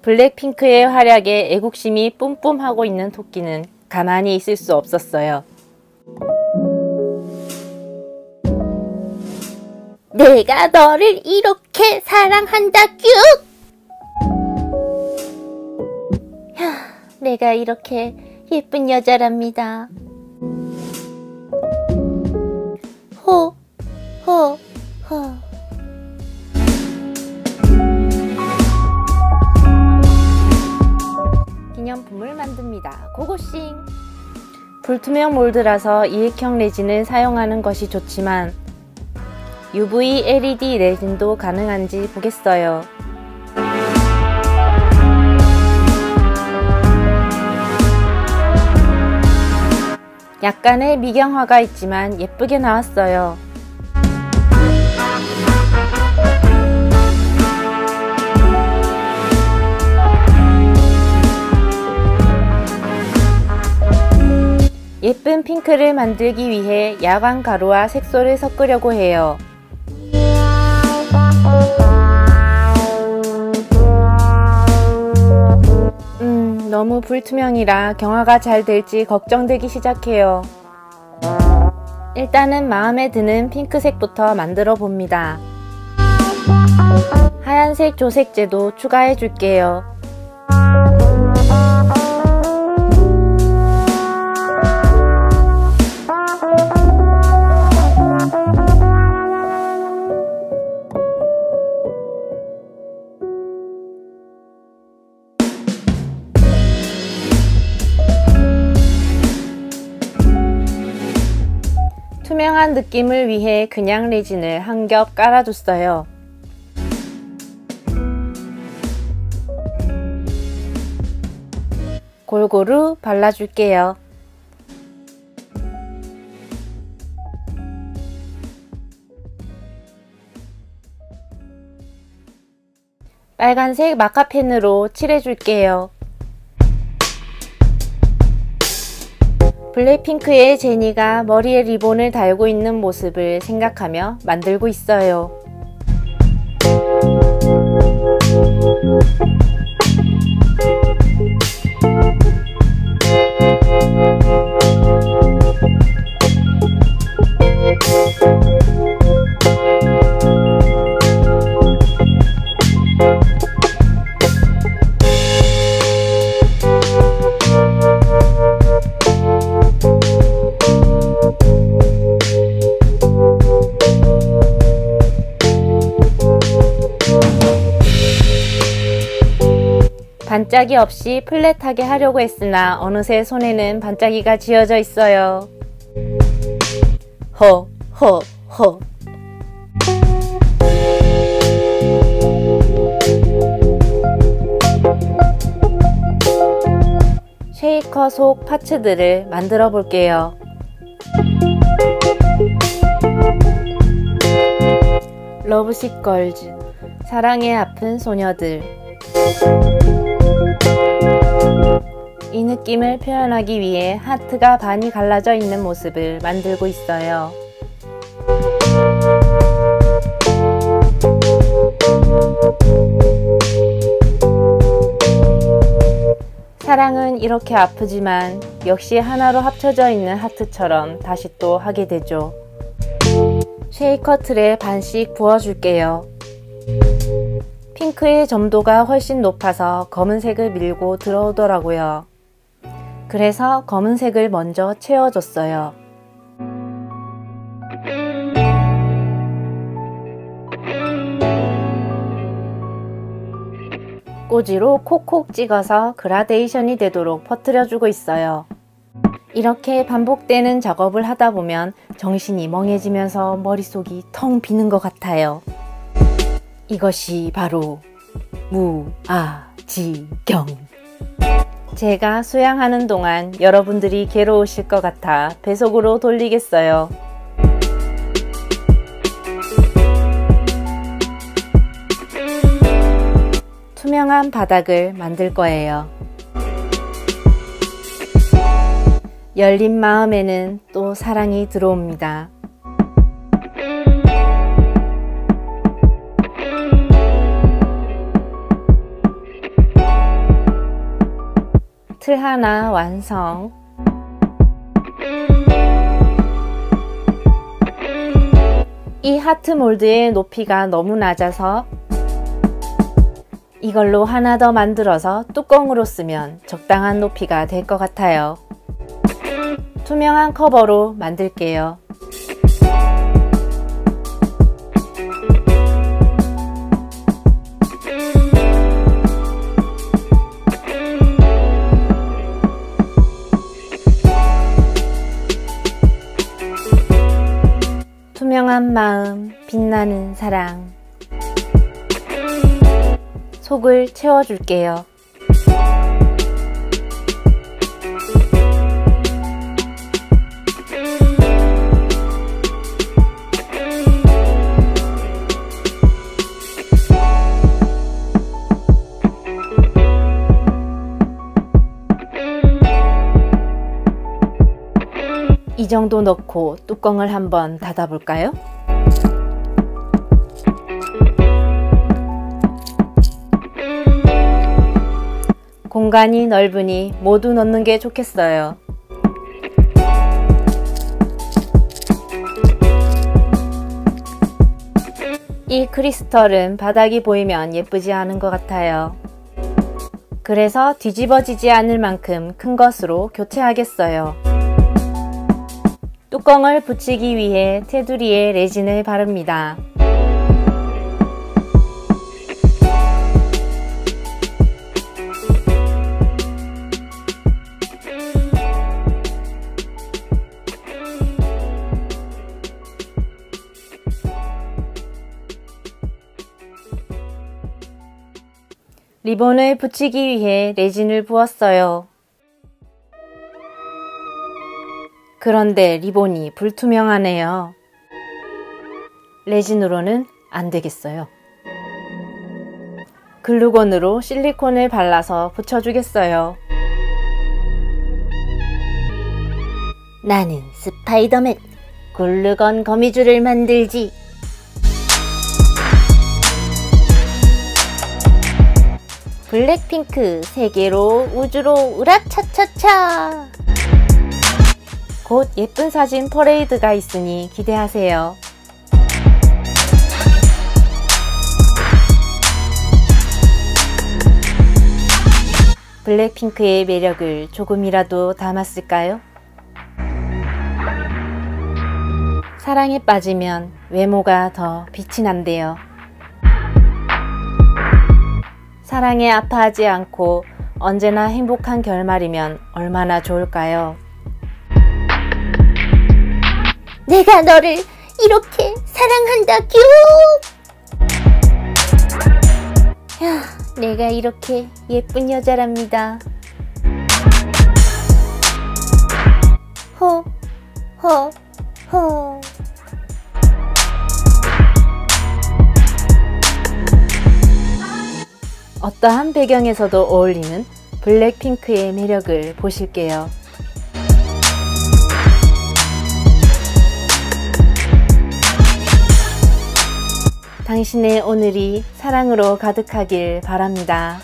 블랙핑크의 활약에 애국심이 뿜뿜하고 있는 토끼는 가만히 있을 수 없었어요. 내가 너를 이렇게 사랑한다 뀨! 내가 이렇게 예쁜 여자랍니다. 호, 호, 호. 기념품을 만듭니다. 고고싱! 불투명 몰드라서 이액형 레진을 사용하는 것이 좋지만 UV LED 레진도 가능한지 보겠어요. 약간의 미경화가 있지만 예쁘게 나왔어요. 예쁜 핑크를 만들기 위해 야광 가루와 색소를 섞으려고 해요. 너무 불투명이라 경화가 잘 될지 걱정되기 시작해요. 일단은 마음에 드는 핑크색부터 만들어 봅니다. 하얀색 조색제도 추가해 줄게요. 투명한 느낌을 위해 그냥 레진을 한 겹 깔아줬어요. 골고루 발라줄게요. 빨간색 마카펜으로 칠해줄게요. 블랙핑크의 제니가 머리에 리본을 달고 있는 모습을 생각하며 만들고 있어요. 반짝이 없이 플랫하게 하려고 했으나 어느새 손에는 반짝이가 지어져 있어요. 허, 허, 허. 쉐이커 속 파츠들을 만들어 볼게요. 러브식 걸즈, 사랑에 아픈 소녀들. 이 느낌을 표현하기 위해 하트가 반이 갈라져 있는 모습을 만들고 있어요. 사랑은 이렇게 아프지만 역시 하나로 합쳐져 있는 하트처럼 다시 또 하게 되죠. 쉐이커 틀에 반씩 부어줄게요. 핑크의 점도가 훨씬 높아서 검은색을 밀고 들어오더라고요. 그래서 검은색을 먼저 채워줬어요. 꼬지로 콕콕 찍어서 그라데이션이 되도록 퍼뜨려주고 있어요. 이렇게 반복되는 작업을 하다 보면 정신이 멍해지면서 머릿속이 텅 비는 것 같아요. 이것이 바로 무아지경. 제가 수양하는 동안 여러분들이 괴로우실 것 같아 배속으로 돌리겠어요. 투명한 바닥을 만들 거예요. 열린 마음에는 또 사랑이 들어옵니다. 틀 하나 완성. 이 하트 몰드의 높이가 너무 낮아서 이걸로 하나 더 만들어서 뚜껑으로 쓰면 적당한 높이가 될 것 같아요. 투명한 커버로 만들게요. 투명한 마음, 빛나는 사랑. 속을 채워줄게요. 이 정도 넣고 뚜껑을 한번 닫아볼까요? 공간이 넓으니 모두 넣는 게 좋겠어요. 이 크리스털은 바닥이 보이면 예쁘지 않은 것 같아요. 그래서 뒤집어지지 않을 만큼 큰 것으로 교체하겠어요. 뚜껑을 붙이기 위해 테두리에 레진을 바릅니다. 리본을 붙이기 위해 레진을 부었어요. 그런데 리본이 불투명하네요. 레진으로는 안 되겠어요. 글루건으로 실리콘을 발라서 붙여주겠어요. 나는 스파이더맨. 글루건 거미줄을 만들지. 블랙핑크 세계로 우주로 우라차차차. 곧 예쁜 사진 퍼레이드가 있으니 기대하세요. 블랙핑크의 매력을 조금이라도 담았을까요? 사랑에 빠지면 외모가 더 빛이 난대요. 사랑에 아파하지 않고 언제나 행복한 결말이면 얼마나 좋을까요? 내가 너를 이렇게 사랑한다 뀨. 야, 내가 이렇게 예쁜 여자랍니다. 호, 호, 호. 어떠한 배경에서도 어울리는 블랙핑크의 매력을 보실게요. 당신의 오늘이 사랑으로 가득하길 바랍니다.